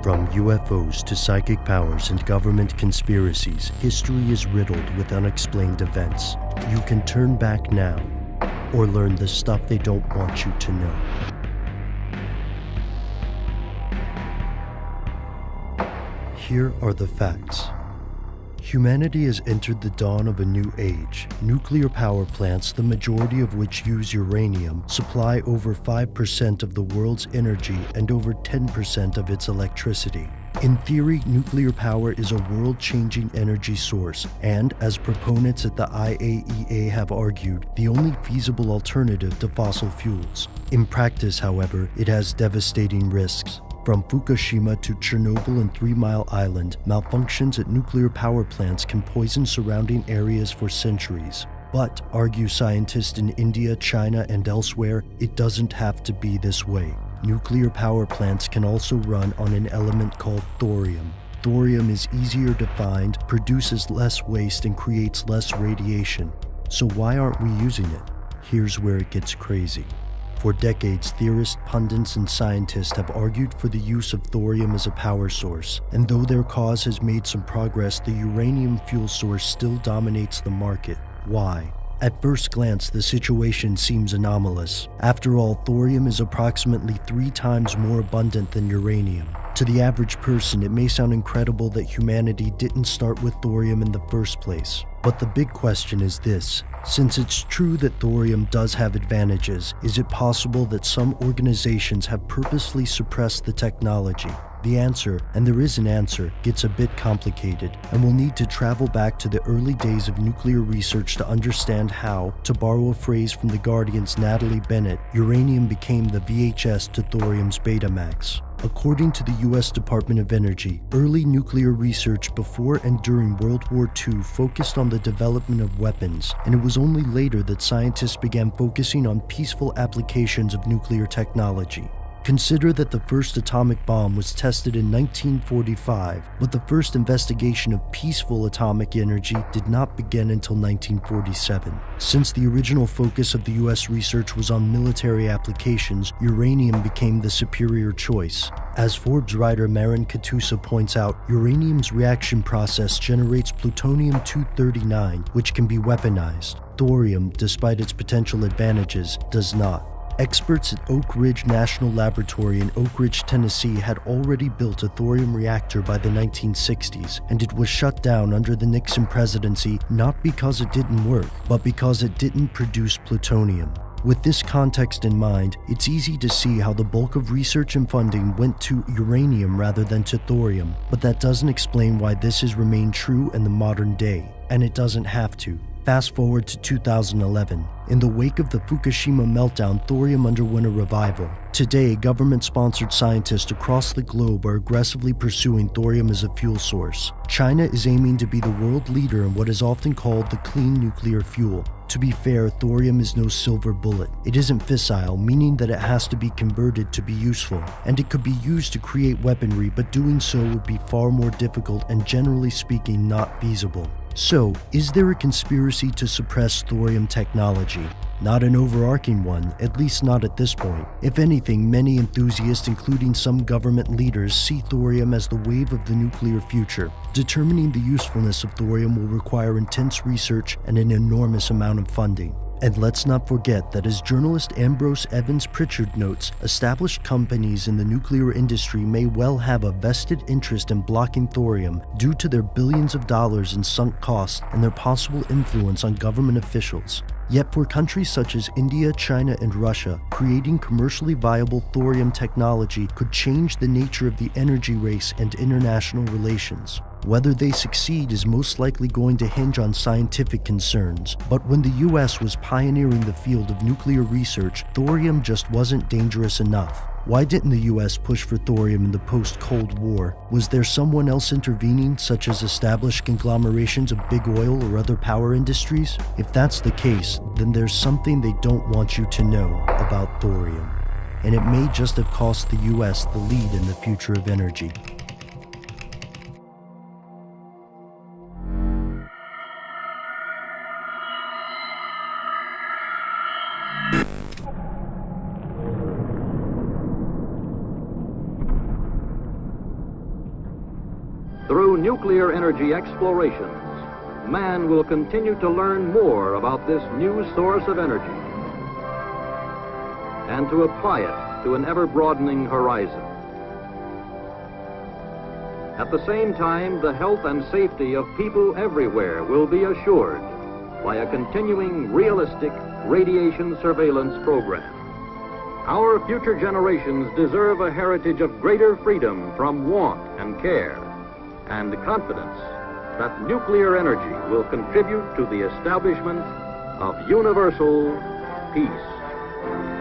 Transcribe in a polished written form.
From UFOs to psychic powers and government conspiracies, history is riddled with unexplained events. You can turn back now, or learn the stuff they don't want you to know. Here are the facts. Humanity has entered the dawn of a new age. Nuclear power plants, the majority of which use uranium, supply over 5% of the world's energy and over 10% of its electricity. In theory, nuclear power is a world-changing energy source, and, as proponents at the IAEA have argued, the only feasible alternative to fossil fuels. In practice, however, it has devastating risks. From Fukushima to Chernobyl and 3 Mile Island, malfunctions at nuclear power plants can poison surrounding areas for centuries. But, argue scientists in India, China, and elsewhere, it doesn't have to be this way. Nuclear power plants can also run on an element called thorium. Thorium is easier to find, produces less waste, and creates less radiation. So why aren't we using it? Here's where it gets crazy. For decades, theorists, pundits, and scientists have argued for the use of thorium as a power source, and though their cause has made some progress, the uranium fuel source still dominates the market. Why? At first glance, the situation seems anomalous. After all, thorium is approximately 3 times more abundant than uranium. To the average person, it may sound incredible that humanity didn't start with thorium in the first place. But the big question is this. Since it's true that thorium does have advantages, is it possible that some organizations have purposely suppressed the technology? The answer, and there is an answer, gets a bit complicated, and we'll need to travel back to the early days of nuclear research to understand how, to borrow a phrase from The Guardian's Natalie Bennett, uranium became the VHS to thorium's Betamax. According to the US Department of Energy, early nuclear research before and during World War II focused on the development of weapons, and it was only later that scientists began focusing on peaceful applications of nuclear technology. Consider that the first atomic bomb was tested in 1945, but the first investigation of peaceful atomic energy did not begin until 1947. Since the original focus of the US research was on military applications, uranium became the superior choice. As Forbes writer Marin Katusa points out, uranium's reaction process generates plutonium-239, which can be weaponized. Thorium, despite its potential advantages, does not. Experts at Oak Ridge National Laboratory in Oak Ridge, Tennessee had already built a thorium reactor by the 1960s, and it was shut down under the Nixon presidency not because it didn't work, but because it didn't produce plutonium. With this context in mind, it's easy to see how the bulk of research and funding went to uranium rather than to thorium, but that doesn't explain why this has remained true in the modern day, and it doesn't have to. Fast forward to 2011. In the wake of the Fukushima meltdown, thorium underwent a revival. Today, government-sponsored scientists across the globe are aggressively pursuing thorium as a fuel source. China is aiming to be the world leader in what is often called the clean nuclear fuel. To be fair, thorium is no silver bullet. It isn't fissile, meaning that it has to be converted to be useful, and it could be used to create weaponry, but doing so would be far more difficult and, generally speaking, not feasible. So, is there a conspiracy to suppress thorium technology? Not an overarching one, at least not at this point. If anything, many enthusiasts, including some government leaders, see thorium as the wave of the nuclear future. Determining the usefulness of thorium will require intense research and an enormous amount of funding. And let's not forget that, as journalist Ambrose Evans Pritchard notes, established companies in the nuclear industry may well have a vested interest in blocking thorium due to their billions of dollars in sunk costs and their possible influence on government officials. Yet for countries such as India, China, and Russia, creating commercially viable thorium technology could change the nature of the energy race and international relations. Whether they succeed is most likely going to hinge on scientific concerns, but when the US was pioneering the field of nuclear research, thorium just wasn't dangerous enough. Why didn't the US push for thorium in the post-Cold War? Was there someone else intervening, such as established conglomerations of big oil or other power industries? If that's the case, then there's something they don't want you to know about thorium. And it may just have cost the US the lead in the future of energy. nuclear energy explorations, man will continue to learn more about this new source of energy and to apply it to an ever-broadening horizon. At the same time, the health and safety of people everywhere will be assured by a continuing realistic radiation surveillance program. Our future generations deserve a heritage of greater freedom from want and care, and confidence that nuclear energy will contribute to the establishment of universal peace.